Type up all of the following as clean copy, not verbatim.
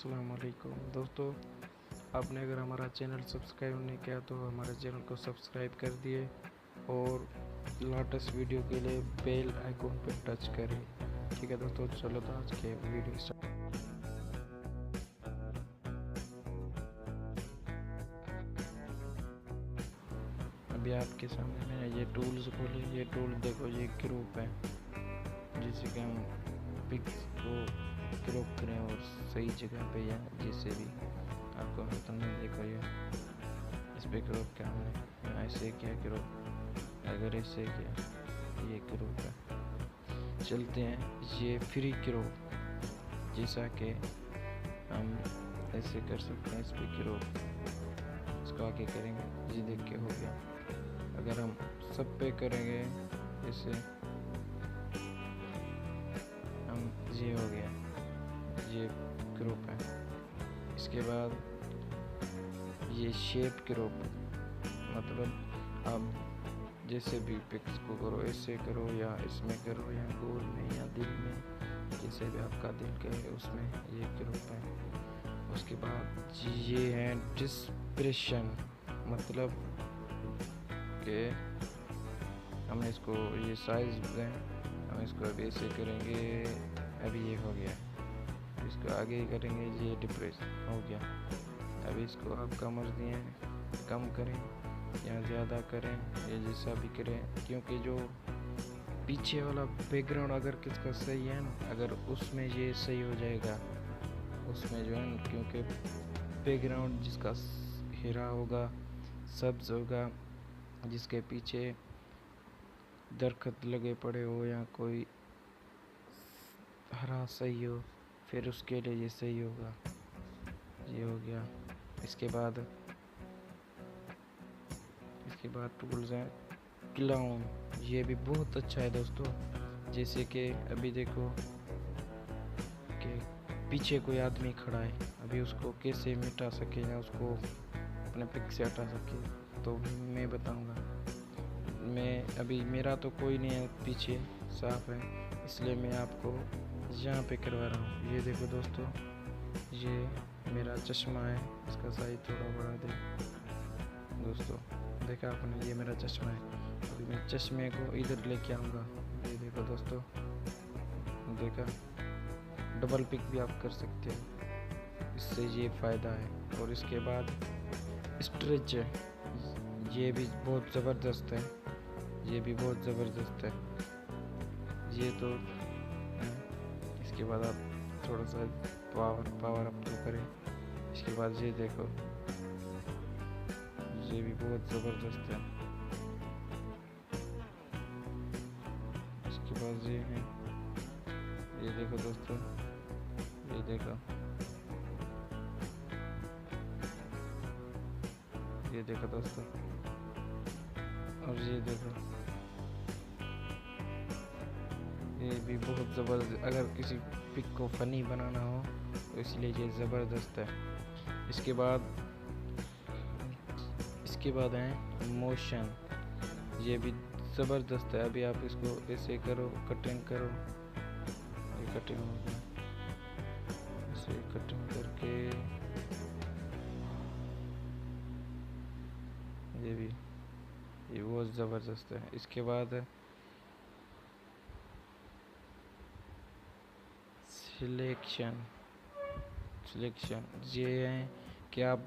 अस्सलाम वालेकुम दोस्तों, आपने अगर हमारा चैनल सब्सक्राइब नहीं किया तो हमारे चैनल को सब्सक्राइब कर दिए और लेटेस्ट वीडियो के लिए बेल आइकॉन पर टच करें। ठीक है दोस्तों, चलो तो आज के वीडियो स्टार्ट। अभी आपके सामने मैंने ये टूल्स खोले। ये टूल देखो, ये ग्रुप है जिससे कि हम पिक्स को ग्रुप करें और सही जगह पे या जिससे भी आपको तुमने देखो ये इस पे ग्रुप क्या हमने ऐसे किया ग्रुप, अगर ऐसे किया ये ग्रुप है। चलते हैं ये फ्री ग्रुप, जैसा कि हम ऐसे कर सकते हैं। इस पे ग्रुप इसको आगे करेंगे, ये देख के हो गया। अगर हम सब पे करेंगे जैसे हम, ये हो गया, ये ग्रुप है। इसके बाद ये शेप ग्रुप, मतलब आप जैसे भी पिक्स को करो, ऐसे करो या इसमें करो या गोल में या दिल में, जैसे भी आपका दिल कहे उसमें ये ग्रुप है। उसके बाद ये है डिस्प्रेशन, मतलब कि हम इसको ये साइज दें, हम इसको अभी ऐसे करेंगे। अभी ये हो गया, इसको आगे करेंगे, ये डिप्रेशन हो गया। अभी इसको आप कम कम करें या ज़्यादा करें, ये जैसा भी करें, क्योंकि जो पीछे वाला बैकग्राउंड अगर किसका सही है ना, अगर उसमें ये सही हो जाएगा उसमें जो है ना, क्योंकि बैकग्राउंड जिसका हिरा होगा, सब्ज होगा, जिसके पीछे दरख्त लगे पड़े हो या कोई हरा सही हो, फिर उसके लिए ये सही होगा। ये हो गया। इसके बाद टूल्स हैं क्लाउन, ये भी बहुत अच्छा है दोस्तों। जैसे कि अभी देखो कि पीछे कोई आदमी खड़ा है, अभी उसको कैसे मिटा सके या उसको अपने पिक से हटा सके, तो मैं बताऊंगा। मैं अभी मेरा तो कोई नहीं है पीछे, साफ है, इसलिए मैं आपको यहाँ पे करवा रहा हूँ। ये देखो दोस्तों, ये मेरा चश्मा है, इसका साइज थोड़ा बढ़ा दे दोस्तों। देखा आपने, ये मेरा चश्मा है। अभी मैं चश्मे को इधर लेके आऊँगा। ये देखो दोस्तों, देखा, डबल पिक भी आप कर सकते हो, इससे ये फ़ायदा है। और इसके बाद स्ट्रेच है, ये भी बहुत ज़बरदस्त है, ये भी बहुत ज़बरदस्त है ये तो। इसके बाद आप थोड़ा सा पावर अप तो करें। इसके बाद ये देखो, ये भी बहुत ज़बरदस्त है। इसके बाद ये है, ये देखो दोस्तों, ये देखो, ये देखो दोस्तों, और ये देखो, ये भी बहुत ज़बरदस्त। अगर किसी पिक को फ़नी बनाना हो तो इसलिए ये ज़बरदस्त है। इसके बाद है मोशन, ये भी ज़बरदस्त है। अभी आप इसको ऐसे करो, कटिंग करो, ये कटिंग हो गया, ऐसे कटिंग करके ये बहुत ज़बरदस्त है। इसके बाद सिलेक्शन, ये है कि आप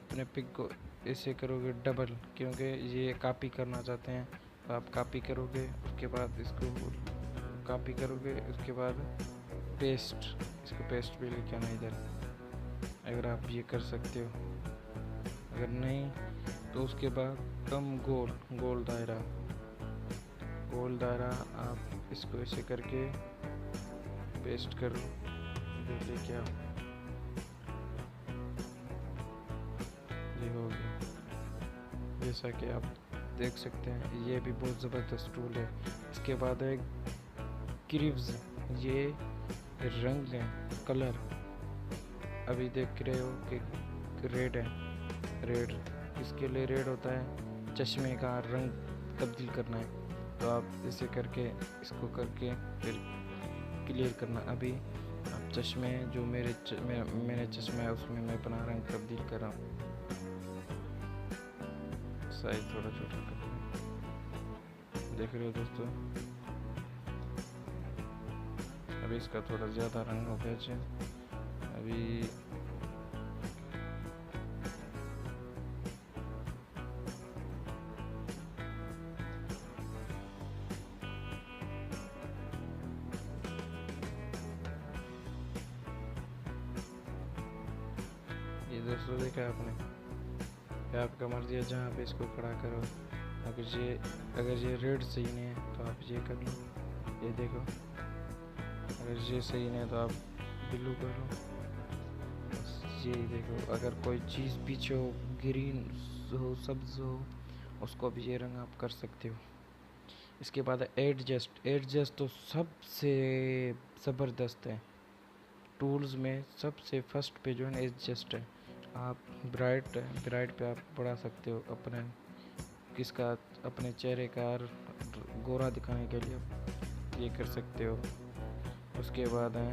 अपने पिक को ऐसे करोगे डबल, क्योंकि ये कॉपी करना चाहते हैं तो आप कॉपी करोगे, उसके बाद इसको कॉपी करोगे, उसके बाद पेस्ट, इसको पेस्ट भी लेके आना इधर, अगर आप ये कर सकते हो। अगर नहीं तो उसके बाद कम गोल दायरा आप इसको ऐसे करके पेस्ट करो, इधर लेके आओ, ये हो गया। जैसा कि आप देख सकते हैं, ये भी बहुत ज़बरदस्त टूल है। इसके बाद है क्रिव्स, ये रंग है, कलर। अभी देख रहे हो कि रेड है, रेड इसके लिए रेड होता है, चश्मे का रंग तब्दील करना है, तो आप ऐसे करके इसको करके फिर क्लियर करना। अभी आप चश्मे जो मेरे चश्मा है उसमें मैं अपना रंग तब्दील कर रहा हूँ। साइज थोड़ा छोटा कर रहा हूँ, देख रहे हो दोस्तों। अभी इसका थोड़ा ज़्यादा रंग हो गया है। अभी ये दोस्तों देखा आपने, ये आपका मर्जी है जहाँ पे इसको खड़ा करो। अगर ये रेड सही नहीं है तो आप ये कर लो, ये देखो। अगर ये सही नहीं है तो आप ब्लू कर लो, बस ये देखो। अगर कोई चीज़ पीछे हो, ग्रीन हो, सब्ज हो, उसको भी ये रंग आप कर सकते हो। इसके बाद एडजस्ट तो सबसे ज़बरदस्त है। टूल्स में सबसे फर्स्ट पे जो है एडजस्ट है। आप ब्राइट पे आप बढ़ा सकते हो अपने चेहरे का गोरा दिखाने के लिए ये कर सकते हो। उसके बाद है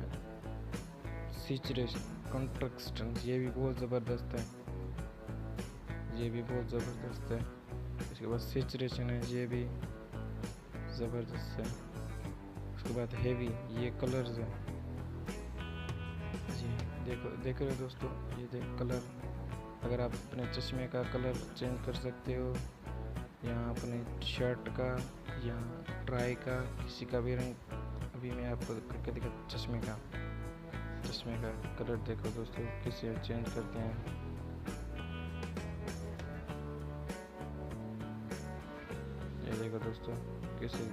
सैचुरेशन, कॉन्ट्रास्ट, ये भी बहुत ज़बरदस्त है, इसके बाद सैचुरेशन है, ये भी ज़बरदस्त है। उसके बाद हेवी, ये कलर्स है, देख रहे हो दोस्तों। ये देख कलर, अगर आप अपने चश्मे का कलर चेंज कर सकते हो, या अपने शर्ट का या ट्राई का, किसी का भी रंग। अभी मैं आपको करके दिखा चश्मे का कलर। देखो दोस्तों कैसे चेंज करते हैं। ये देखो दोस्तों कैसे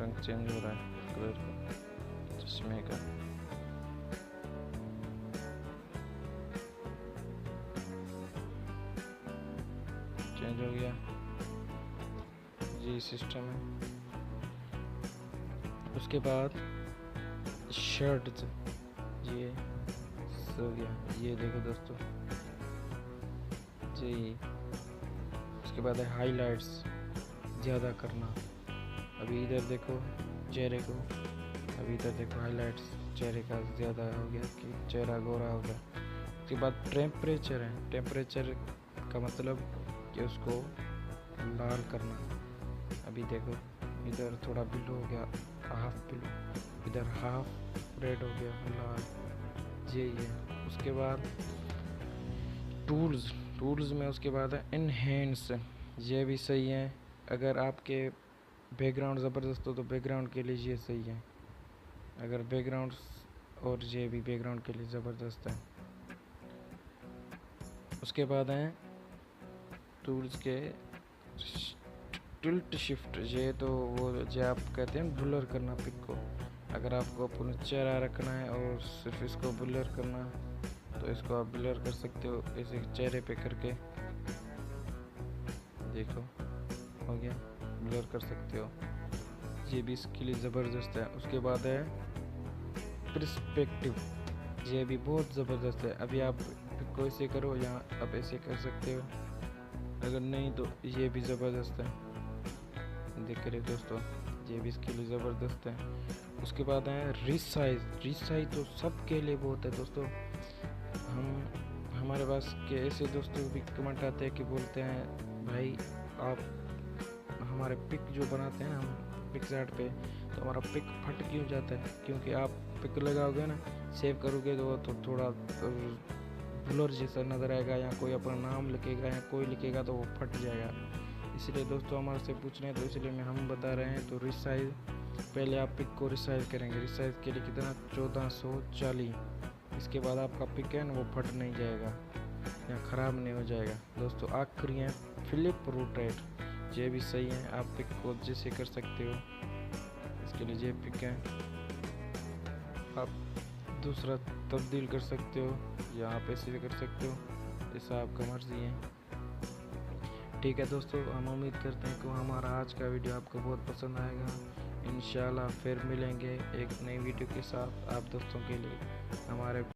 रंग चेंज हो रहा है कलर का चश्मे का। चेंज हो गया, ये सिस्टम है। उसके बाद शर्ट, ये हो गया, ये देखो दोस्तों जी। उसके बाद है हाइलाइट्स, ज़्यादा करना। अभी इधर देखो चेहरे को, अभी इधर देखो हाइलाइट्स चेहरे का ज़्यादा हो गया कि चेहरा गोरा हो गया। उसके बाद टेम्परेचर है, टेम्परेचर का मतलब कि उसको लाल करना। अभी देखो इधर थोड़ा ब्लू हो गया, हाफ ब्लू, इधर हाफ रेड हो गया, लाल, ये है। उसके बाद टूल्स में उसके बाद है इनहेंस, ये भी सही है। अगर आपके बैकग्राउंड ज़बरदस्त हो तो बैकग्राउंड के लिए ये सही है। अगर बैकग्राउंड, और ये भी बैकग्राउंड के लिए ज़बरदस्त है। उसके बाद हैं टूल्स के टिल्ट शिफ्ट, ये तो वो जो आप कहते हैं ब्लर करना पिक को। अगर आपको अपना चेहरा रखना है और सिर्फ इसको ब्लर करना, तो इसको आप ब्लर कर सकते हो ऐसे चेहरे पे करके। देखो हो गया, ब्लर कर सकते हो, ये भी इसके लिए ज़बरदस्त है। उसके बाद है पर्सपेक्टिव, ये भी बहुत ज़बरदस्त है। अभी आप पिक को ऐसे करो या आप ऐसे कर सकते हो, अगर नहीं तो ये भी ज़बरदस्त है। देख रहे दोस्तों, ये भी इसके लिए ज़बरदस्त है। उसके बाद है रिसाइज तो सबके लिए बहुत है दोस्तों। हमारे पास के ऐसे दोस्तों भी कमेंट आते हैं कि बोलते हैं भाई आप हमारे पिक जो बनाते हैं ना हम पिक्सआर्ट पे, तो हमारा पिक फट क्यों जाता है? क्योंकि आप पिक लगाओगे ना, सेव करोगे तो थोड़ा ब्लर जैसा नज़र आएगा, या कोई अपना नाम लिखेगा या कोई लिखेगा तो वो फट जाएगा। इसलिए दोस्तों हमारे से पूछ रहे हैं, तो इसलिए हम बता रहे हैं। तो रिसाइज, पहले आप पिक को रिसाइज करेंगे। रिसाइज के लिए कितना? 1440। इसके बाद आपका पिक है ना वो फट नहीं जाएगा या ख़राब नहीं हो जाएगा। दोस्तों आखिरी है फ्लिप रोटेट, ये भी सही है। आप पिक को जैसे कर सकते हो, इसके लिए ये पिक है, आप दूसरा तब्दील कर सकते हो या आप ऐसे भी कर सकते हो, ऐसा आपका मर्जी है। ठीक है दोस्तों, हम उम्मीद करते हैं कि हमारा आज का वीडियो आपको बहुत पसंद आएगा। इंशाल्लाह फिर मिलेंगे एक नई वीडियो के साथ आप दोस्तों के लिए। हमारे